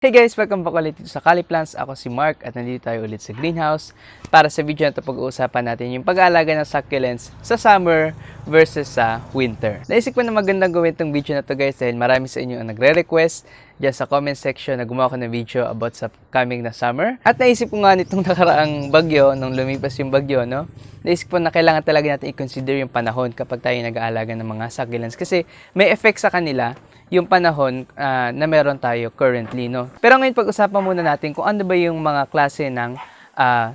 Hey guys! Welcome back ulit dito sa Caliplants. Ako si Mark at nandito tayo ulit sa greenhouse. Para sa video na ito, pag-uusapan natin yung pag-aalaga ng succulents sa summer versus sa winter. Naisip ko na magandang gawin itong video na ito guys dahil marami sa inyo ang nagre-request dyan sa comment section na gumawa ko ng video about sa coming na summer. At naisip ko nga nitong nakaraang bagyo, nung lumipas yung bagyo, no? Naisip ko na kailangan talaga natin i-consider yung panahon kapag tayo nag-aalaga ng mga succulents kasi may effect sa kanila yung panahon na meron tayo currently, no? Pero ngayon pag-usapan muna natin kung ano ba yung mga klase ng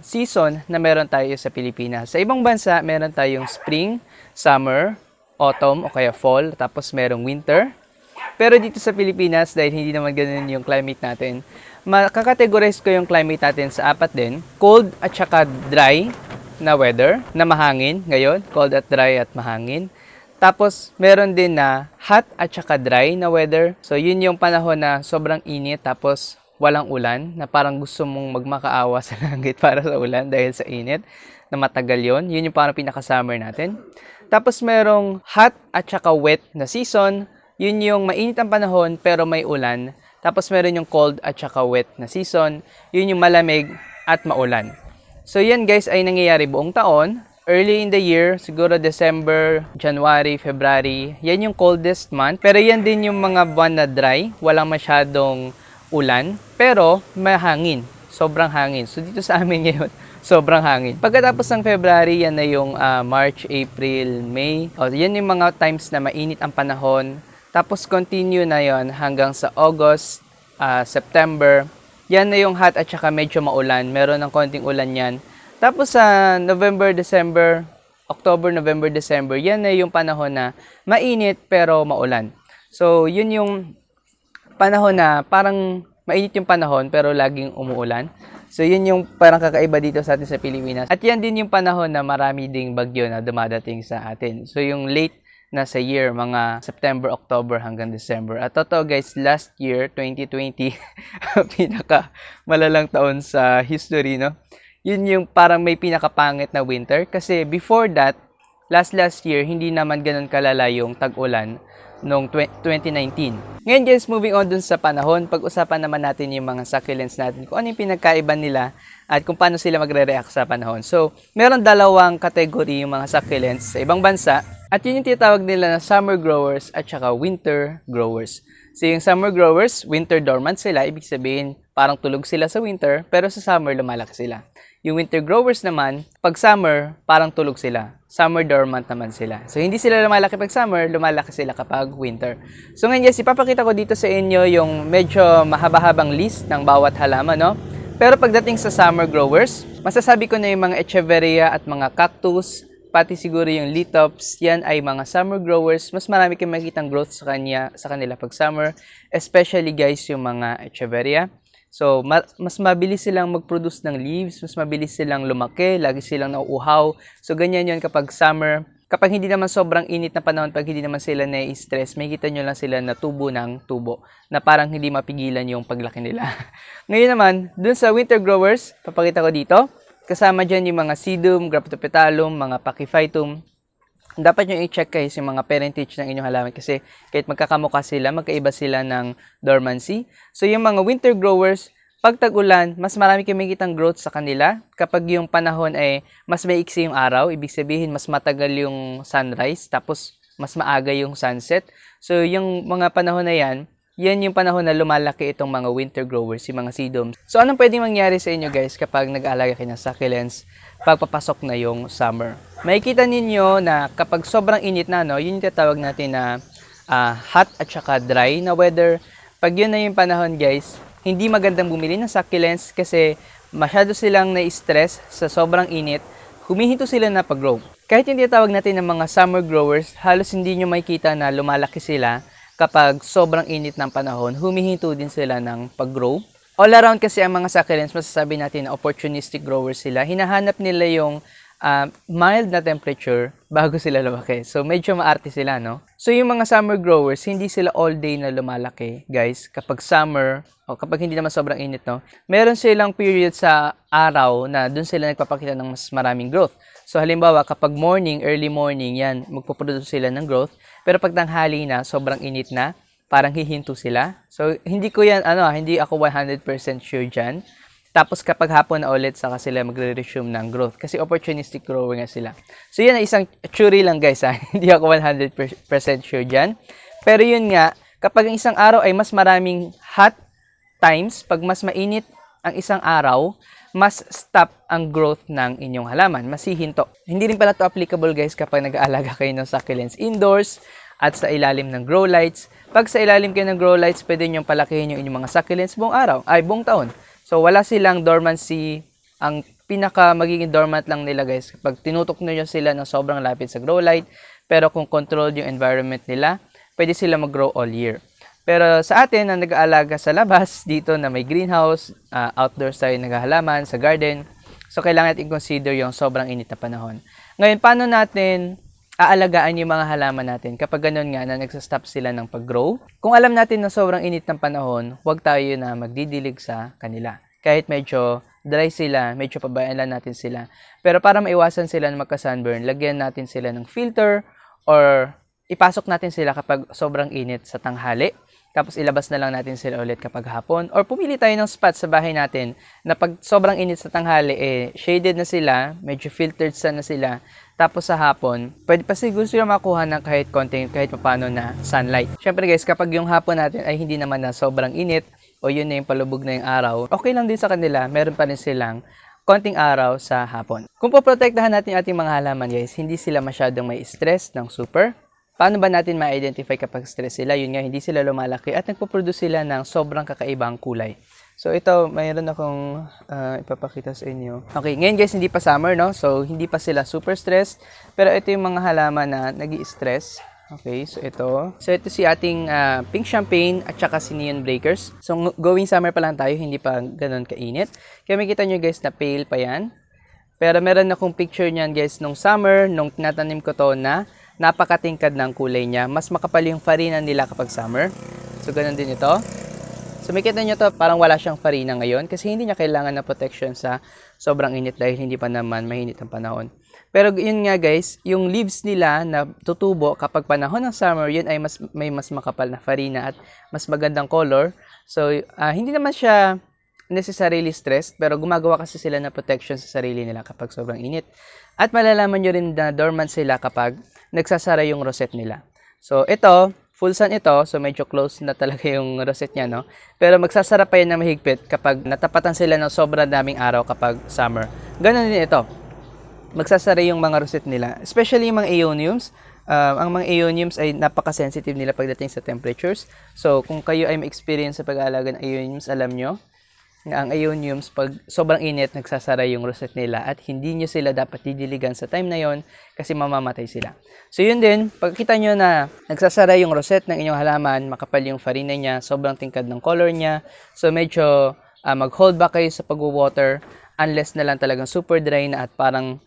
season na meron tayo sa Pilipinas. Sa ibang bansa, meron tayong spring, summer, autumn o kaya fall, tapos merong winter. Pero dito sa Pilipinas, dahil hindi naman ganun yung climate natin, makakategorize ko yung climate natin sa apat din. Cold at saka dry na weather, na mahangin ngayon. Cold at dry at mahangin. Tapos, meron din na hot at saka dry na weather. So, yun yung panahon na sobrang init tapos walang ulan na parang gusto mong magmakaawa sa langit para sa ulan dahil sa init na matagal yun. Yun yung parang pinaka-summer natin. Tapos, merong hot at saka wet na season. Yun yung mainit ang panahon pero may ulan. Tapos, meron yung cold at saka wet na season. Yun yung malamig at maulan. So, yan guys ay nangyayari buong taon. Early in the year, siguro December, January, February, yan yung coldest month. Pero yan din yung mga buwan na dry, walang masyadong ulan, pero may hangin, sobrang hangin. So dito sa amin ngayon, sobrang hangin. Pagkatapos ng February, yan na yung March, April, May. Yan yung mga times na mainit ang panahon. Tapos continue na yon hanggang sa August, September. Yan na yung hot at saka medyo maulan. Meron ng konting ulan yan. Tapos sa November, December, October, November, December, yan na yung panahon na mainit pero maulan. So, yun yung panahon na parang mainit yung panahon pero laging umuulan. So, yun yung parang kakaiba dito sa atin sa Pilipinas. At yan din yung panahon na marami ding bagyo na dumadating sa atin. So, yung late na sa year, mga September, October hanggang December. At totoo guys, last year, 2020, pinaka malalang taon sa history, no? Yun yung parang may pinakapangit na winter. Kasi before that, last year, hindi naman ganun kalala yung tag-ulan noong 2019. Ngayon guys, moving on dun sa panahon, pag-usapan naman natin yung mga succulents natin, kung ano yung pinagkaiba nila at kung paano sila magre-react sa panahon. So, meron dalawang category yung mga succulents sa ibang bansa. At yun yung tinatawag nila na summer growers at saka winter growers. So, yung summer growers, winter dormant sila. Ibig sabihin, parang tulog sila sa winter, pero sa summer, lumalaki sila. Yung winter growers naman, pag summer, parang tulog sila. Summer dormant naman sila. So, hindi sila lumalaki pag summer, lumalaki sila kapag winter. So, ngayon guys, ipapakita ko dito sa inyo yung medyo mahaba-habang list ng bawat halaman, no? Pero pagdating sa summer growers, masasabi ko na yung mga echeveria at mga cactus, pati siguro yung litops, yan ay mga summer growers. Mas marami kayong makikitang growth sa kanila pag summer. Especially guys, yung mga echeveria. So, mas mabilis silang mag-produce ng leaves, mas mabilis silang lumaki, lagi silang nauuhaw. So, ganyan yon kapag summer. Kapag hindi naman sobrang init na panahon, pag hindi naman sila na-stress, makikita nyo lang sila na tubo ng tubo, na parang hindi mapigilan yung paglaki nila. Ngayon naman, dun sa winter growers, papakita ko dito, kasama dyan yung mga sedum, graptopetalum, mga pachyphytum. Dapat nyo i-check guys yung mga parentage ng inyong halaman kasi kahit magkakamukha sila, magkaiba sila ng dormancy. So yung mga winter growers, pag tag-ulan, mas marami kayong makikitang growth sa kanila. Kapag yung panahon ay mas maiksi yung araw, ibig sabihin mas matagal yung sunrise, tapos mas maaga yung sunset. So yung mga panahon na yan yung panahon na lumalaki itong mga winter growers, yung mga sedums. So anong pwedeng mangyari sa inyo guys kapag nag-aalaga kayo ng succulents pagpapasok na yung summer? Makikita ninyo na kapag sobrang init na, no, yun yung tatawag natin na hot at saka dry na weather. Pag yun na yung panahon guys, hindi magandang bumili ng succulents kasi masyado silang na-stress sa sobrang init, humihinto sila na pag-grow. Kahit yung tinatawag natin ng mga summer growers, halos hindi nyo makikita na lumalaki sila kapag sobrang init ng panahon, humihinto din sila ng pag-grow. All around kasi ang mga succulents, masasabi natin na opportunistic growers sila. Hinahanap nila yung mild na temperature bago sila lumaki. So, medyo maarte sila, no? So, yung mga summer growers, hindi sila all day na lumalaki, guys. Kapag summer, o kapag hindi naman sobrang init, no? Meron silang period sa araw na dun sila nagpapakita ng mas maraming growth. So, halimbawa, kapag morning, early morning, yan, magpuproduce sila ng growth. Pero pag tanghali na, sobrang init na, parang hihinto sila. So, hindi ko yan, hindi ako 100% sure dyan. Tapos kapag hapon na ulit, saka sila magre-resume ng growth. Kasi opportunistic grower nga sila. So, yan ay isang theory lang guys ha. Hindi ako 100% sure dyan. Pero yun nga, kapag ang isang araw ay mas maraming hot times, pag mas mainit ang isang araw, mas stop ang growth ng inyong halaman. Mas hihinto. Hindi rin pala to applicable guys kapag nag-aalaga kayo ng succulents indoors at sa ilalim ng grow lights. Pag sa ilalim kayo ng grow lights, pwede nyo palakihin yung inyong mga succulents buong taon. So, wala silang dormancy. Ang pinaka magiging dormant lang nila guys, kapag tinutok nyo sila ng sobrang lapit sa grow light, pero kung controlled yung environment nila, pwede sila mag-grow all year. Pero sa atin na nag-aalaga sa labas, dito na may greenhouse, outdoors tayo naghahalaman, sa garden, so kailangan natin consider yung sobrang init na panahon. Ngayon, paano natin aalagaan yung mga halaman natin kapag ganun nga na nagsastop sila ng pag-grow? Kung alam natin na sobrang init ng panahon, huwag tayo na magdidilig sa kanila. Kahit medyo dry sila, medyo pabayaan lang natin sila. Pero para maiwasan sila na magka-sunburn, lagyan natin sila ng filter or ipasok natin sila kapag sobrang init sa tanghali. Tapos ilabas na lang natin sila ulit kapag hapon. Or pumili tayo ng spot sa bahay natin na pag sobrang init sa tanghali, shaded na sila, medyo filtered na sila. Tapos sa hapon, pwede pa siguro sila makuha ng kahit papano na sunlight. Syempre guys, kapag yung hapon natin ay hindi naman na sobrang init, o yun na yung palubog na yung araw, okay lang din sa kanila, meron pa rin silang konting araw sa hapon. Kung poprotektahan natin yung ating mga halaman guys, hindi sila masyadong may stress ng super. Paano ba natin ma-identify kapag stress sila? Yun nga, hindi sila lumalaki at nagpo-produce sila ng sobrang kakaibang kulay. So ito, mayroon akong ipapakita sa inyo. Okay, ngayon guys, hindi pa summer, no? So hindi pa sila super stressed. Pero ito yung mga halaman na nag-i-stress. Okay, so ito. So ito si ating pink champagne at saka si neon breakers. So going summer pa lang tayo, hindi pa ganun kainit. Kaya makita nyo guys na pale pa yan. Pero meron akong picture niyan guys nung summer, nung tinatanim ko to na napakatingkad ng kulay niya. Mas makapal yung farina nila kapag summer. So, ganun din ito. So, makita nyo to, parang wala siyang farina ngayon kasi hindi niya kailangan ng protection sa sobrang init dahil hindi pa naman mainit ang panahon. Pero yun nga guys, yung leaves nila na tutubo kapag panahon ng summer, yun ay may mas makapal na farina at mas magandang color. So, hindi naman siya necessarily stressed, pero gumagawa kasi sila na protection sa sarili nila kapag sobrang init. At malalaman nyo rin na dormant sila kapag nagsasara yung rosette nila. So, ito, full sun ito, so medyo close na talaga yung rosette niya, no? Pero magsasara pa yan na mahigpit kapag natapatan sila ng sobrang daming araw kapag summer. Ganon din ito. Magsasara yung mga rosette nila, especially yung mga aeoniums. Ang mga aeoniums ay napaka-sensitive nila pagdating sa temperatures. So, kung kayo ay ma-experience sa pag-aalaga ng aeoniums, alam nyo na ang aeoniums, pag sobrang init, nagsasara yung rosette nila at hindi nyo sila dapat didiligan sa time na yon kasi mamamatay sila. So, yun din, pagkita nyo na nagsasara yung rosette ng inyong halaman, makapal yung farina niya, sobrang tingkad ng color niya, so medyo mag-hold back kayo sa pag-water unless na lang talagang super dry na at parang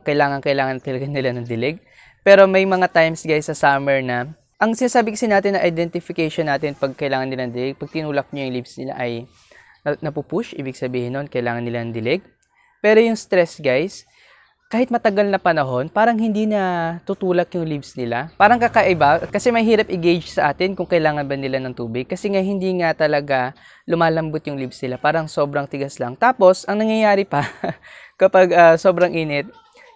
kailangan talaga nila ng dilig. Pero may mga times guys sa summer na, ang sinasabi kasi natin na identification natin pag kailangan nila ng dilig, pag tinulak nyo yung leaves nila ay napupush, ibig sabihin nun, kailangan nila ng dilig. Pero yung stress guys, kahit matagal na panahon, parang hindi na tutulak yung leaves nila. Parang kakaiba, kasi mahirap i-gauge sa atin kung kailangan ba nila ng tubig. Kasi nga hindi nga talaga lumalambot yung leaves nila, parang sobrang tigas lang. Tapos, ang nangyayari pa, kapag sobrang init,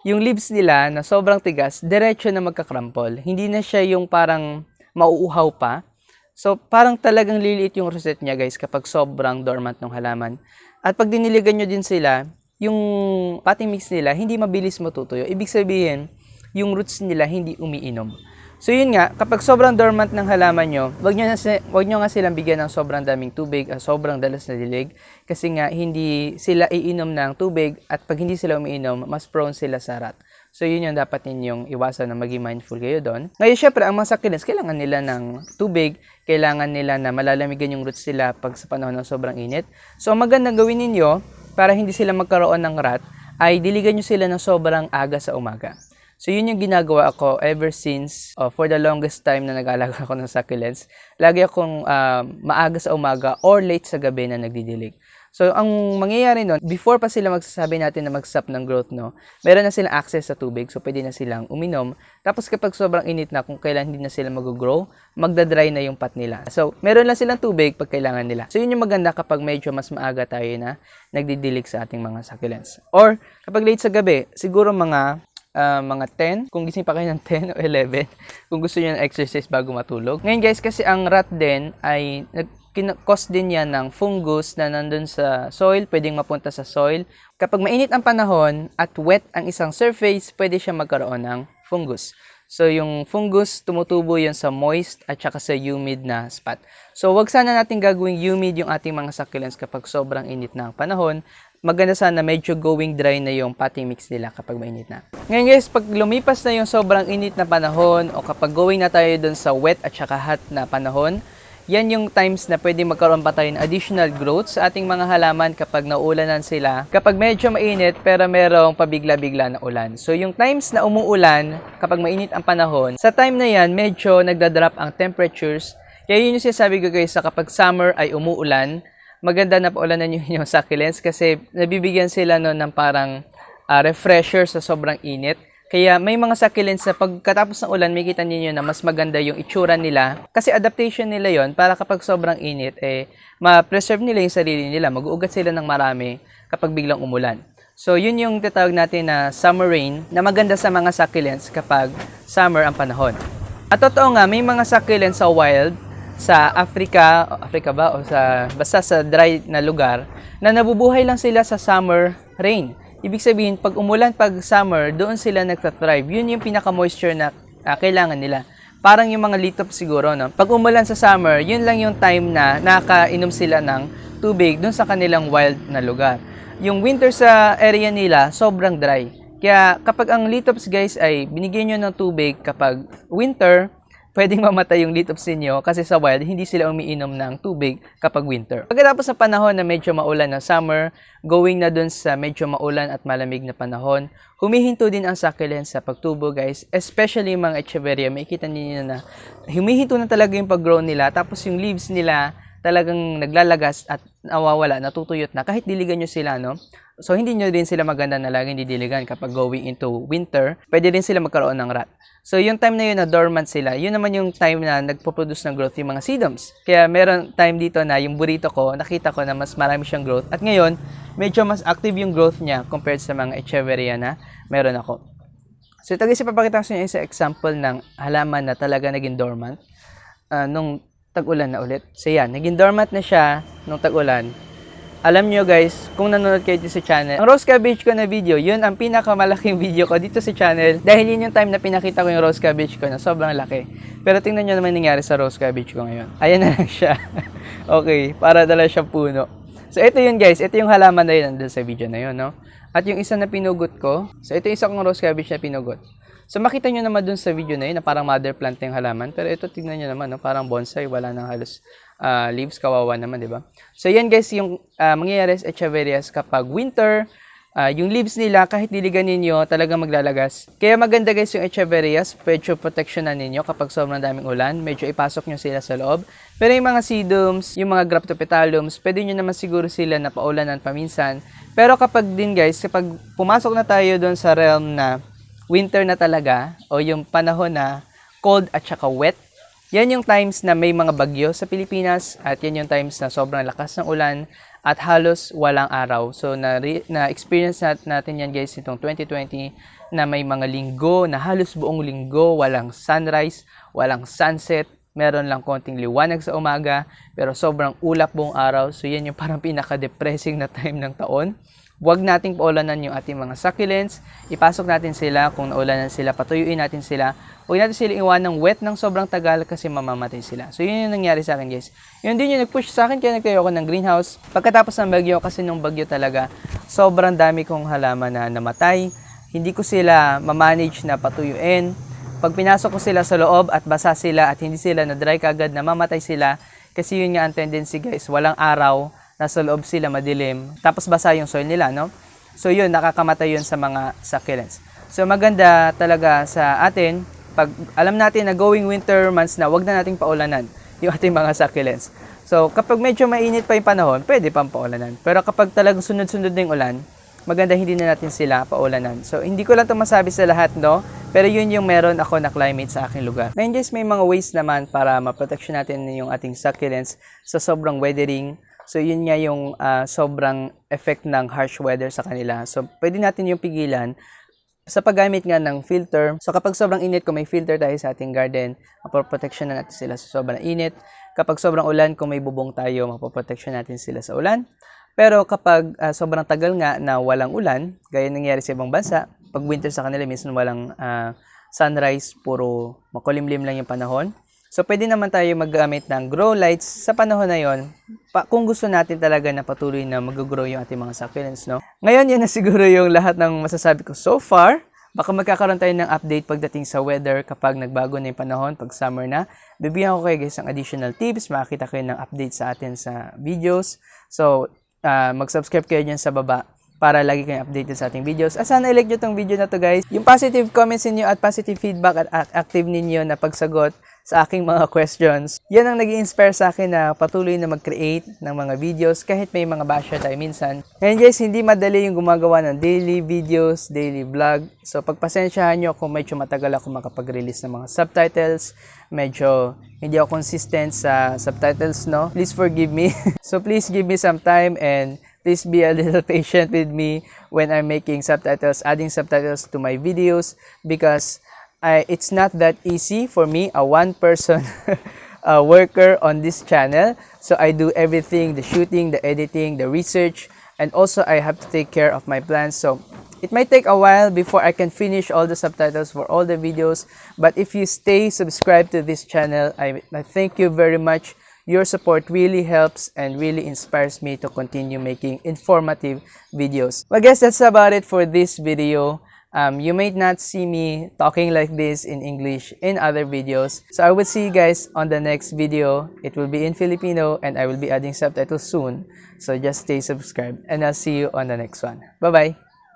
yung leaves nila na sobrang tigas, diretso na magkakrampol. Hindi na siya yung parang mauuhaw pa. So, parang talagang liliit yung rosette niya guys kapag sobrang dormant ng halaman. At pag diniligan nyo din sila, yung potting mix nila hindi mabilis matutuyo. Ibig sabihin, yung roots nila hindi umiinom. So, yun nga, kapag sobrang dormant ng halaman nyo, wag nyo nga silang bigyan ng sobrang daming tubig, sobrang dalas na dilig. Kasi nga, hindi sila iinom ng tubig at pag hindi sila umiinom, mas prone sila sa rot. So, yun yung dapat ninyong iwasan na maging mindful kayo doon. Ngayon, syempre, ang mga succulents, kailangan nila ng tubig, kailangan nila na malalamigan yung roots sila pag sa panahon ng sobrang init. So, ang magandang gawin ninyo, para hindi sila magkaroon ng rot, ay diligan nyo sila ng sobrang aga sa umaga. So yun yung ginagawa ko ever since for the longest time na nag-aalaga ako ng succulents. Lagi akong maaga sa umaga or late sa gabi na nagdidilig. So, ang mangyayari nun, before pa sila magsasabi natin na mag-stop ng growth, no, meron na silang access sa tubig, so pwede na silang uminom. Tapos kapag sobrang init na, kung kailan hindi na sila mag-grow, magdadry na yung pot nila. So, meron lang silang tubig pag kailangan nila. So, yun yung maganda kapag medyo mas maaga tayo na nagdidilig sa ating mga succulents. Or, kapag late sa gabi, siguro mga 10, kung gising pa kayo ng 10 o 11, kung gusto niyo ng exercise bago matulog. Ngayon guys, kasi ang rat din ay cause din yan ng fungus na nandun sa soil, pwedeng mapunta sa soil. Kapag mainit ang panahon at wet ang isang surface, pwede siya magkaroon ng fungus. So, yung fungus, tumutubo yun sa moist at saka sa humid na spot. So, wag sana natin gagawing humid yung ating mga succulents kapag sobrang init na ang panahon. Maganda sana medyo going dry na yung potting mix nila kapag mainit na. Ngayon guys, pag lumipas na yung sobrang init na panahon o kapag going na tayo dun sa wet at saka hot na panahon, yan yung times na pwede magkaroon pa tayo ng additional growth sa ating mga halaman kapag naulanan sila. Kapag medyo mainit pero merong pabigla-bigla na ulan. So yung times na umuulan, kapag mainit ang panahon, sa time na yan medyo nagdadrop ang temperatures. Kaya yun yung sinasabi ko guys, sa kapag summer ay umuulan, maganda na paulanan yung succulents kasi nabibigyan sila no ng parang refresher sa sobrang init. Kaya may mga succulents na pagkatapos ng ulan, makikita niyo na mas maganda yung itsura nila. Kasi adaptation nila yon para kapag sobrang init, ma-preserve nila yung sarili nila. Mag-uugat sila ng marami kapag biglang umulan. So, yun yung tatawag natin na summer rain na maganda sa mga succulents kapag summer ang panahon. At totoo nga, may mga succulents sa wild, sa Africa ba? O basta sa dry na lugar, na nabubuhay lang sila sa summer rain. Ibig sabihin, pag umulan, pag summer, doon sila nagtathrive. Yun yung pinaka-moisture na kailangan nila. Parang yung mga litop siguro, no? Pag umulan sa summer, yun lang yung time na nakainom sila ng tubig doon sa kanilang wild na lugar. Yung winter sa area nila, sobrang dry. Kaya kapag ang litops guys ay binigyan nyo ng tubig kapag winter, pwedeng mamatay yung litops ninyo kasi sa wild, hindi sila umiinom ng tubig kapag winter. Pagkatapos sa panahon na medyo maulan na summer, going na dun sa medyo maulan at malamig na panahon, humihinto din ang succulents sa pagtubo guys, especially yung mga echeveria. Makikita niyo na humihinto na talaga yung pag-grow nila, tapos yung leaves nila talagang naglalagas at nawawala, natutuyot na kahit diligan nyo sila, no? So, hindi nyo din sila maganda na laging didiligan kapag going into winter. Pwede din sila magkaroon ng rot. So, yung time na yun na dormant sila, yun naman yung time na nagpo-produce ng growth yung mga sedums. Kaya meron time dito na yung burrito ko, nakita ko na mas marami siyang growth. At ngayon, medyo mas active yung growth niya compared sa mga echeveria na meron ako. So, ito guys, ipapakita ko sa inyo isang example ng halaman na talaga naging dormant nung tag-ulan na ulit. So, yan, naging dormant na siya nung tag-ulan. Alam nyo guys, kung nanonood kayo dito sa channel, ang rose cabbage ko na video, yun ang pinakamalaking video ko dito sa channel. Dahil yun yung time na pinakita ko yung rose cabbage ko na sobrang laki. Pero tingnan nyo naman nangyari sa rose cabbage ko ngayon. Ayan na lang siya. Okay, para dala siya puno. So ito yun guys, ito yung halaman na yun nandun sa video na yun, no? At yung isa na pinugot ko, so ito yung isa kong rose cabbage na pinugot. So makita nyo naman dun sa video na yun na parang mother plant yung halaman. Pero ito tingnan nyo naman, no? Parang bonsai, wala nang halos leaves, kawawa naman, di ba? So, yan guys, yung mangyayari sa echeverias kapag winter, yung leaves nila, kahit diligan ninyo, talagang maglalagas. Kaya maganda guys yung echeverias, medyo protectionan ninyo kapag sobrang daming ulan, medyo ipasok nyo sila sa loob. Pero yung mga sedums, yung mga graptopetalums, pwede nyo naman siguro sila na paulanan paminsan. Pero kapag din guys, kapag pumasok na tayo doon sa realm na winter na talaga, o yung panahon na cold at saka wet, yan yung times na may mga bagyo sa Pilipinas at yan yung times na sobrang lakas ng ulan at halos walang araw. So, na-experience natin yan guys itong 2020 na may mga linggo na halos buong linggo, walang sunrise, walang sunset, meron lang konting liwanag sa umaga, pero sobrang ulap buong araw. So, yan yung parang pinaka-depressing na time ng taon. Huwag nating paulanan yung ating mga succulents. Ipasok natin sila. Kung naulanan sila, patuyuin natin sila. Huwag natin sila iwan ng wet ng sobrang tagal kasi mamamatay sila. So, yun yung nangyari sa akin, guys. Yun din yung nag-push sa akin kaya nagtayo ako ng greenhouse. Pagkatapos ng bagyo, kasi nung bagyo talaga, sobrang dami kong halaman na namatay. Hindi ko sila mamanage na patuyuin. Pag pinasok ko sila sa loob at basa sila at hindi sila na-dry kagad, na mamatay sila. Kasi yun nga ang tendency, guys. Walang araw. Nasa loob sila, madilim, tapos basa yung soil nila, no? So yun, nakakamatay yun sa mga succulents. So maganda talaga sa atin, pag alam natin na going winter months na, wag na nating paulanan yung ating mga succulents. So kapag medyo mainit pa yung panahon, pwede pang paulanan. Pero kapag talagang sunod-sunod na yung ulan, maganda hindi na natin sila paulanan. So hindi ko lang ito masabi sa lahat, no? Pero yun yung meron ako na climate sa aking lugar. Ngayon guys, may mga ways naman para maprotection natin yung ating succulents sa sobrang weathering. So yun nga yung sobrang effect ng harsh weather sa kanila. So pwede natin yung pigilan sa paggamit nga ng filter. So kapag sobrang init, kung may filter tayo sa ating garden, mapoprotection na natin sila sa sobrang init. Kapag sobrang ulan, kung may bubong tayo, mapoprotection natin sila sa ulan. Pero kapag sobrang tagal nga na walang ulan, gaya nangyari sa ibang bansa, pag winter sa kanila, minsan walang sunrise, puro makulimlim lang yung panahon. So pwede naman tayo maggamit ng grow lights sa panahon na yon, kung gusto natin talaga na patuloy na mag-grow yung ating mga succulents, no? Ngayon, yan na siguro yung lahat ng masasabi ko so far. Baka magkakaroon tayo ng update pagdating sa weather kapag nagbago na yung panahon, pag summer na. Bibigyan ko kayo guys ng additional tips, makakita kayo ng update sa atin sa videos. So, mag-subscribe kayo dyan sa baba para lagi kayong updated sa ating videos. Sana i-like nyo tong video na to guys. Yung positive comments ninyo at positive feedback at active ninyo na pagsagot sa aking mga questions, yan ang nag-i-inspire sa akin na patuloy na mag-create ng mga videos kahit may mga basher tayo minsan. Ngayon guys, hindi madali yung gumagawa ng daily videos, daily vlog. So pagpasensyahan nyo kung medyo matagal ako makapag-release ng mga subtitles, medyo hindi ako consistent sa subtitles, no? Please forgive me. So please give me some time and please be a little patient with me when I'm making subtitles, adding subtitles to my videos, because it's not that easy for me, a one-person worker on this channel. So I do everything, the shooting, the editing, the research, and also I have to take care of my plans. So it might take a while before I can finish all the subtitles for all the videos. But if you stay subscribed to this channel, I thank you very much. Your support really helps and really inspires me to continue making informative videos. Well guys, that's about it for this video. You may not see me talking like this in English in other videos. So I will see you guys on the next video. It will be in Filipino and I will be adding subtitles soon. So just stay subscribed and I'll see you on the next one. Bye-bye!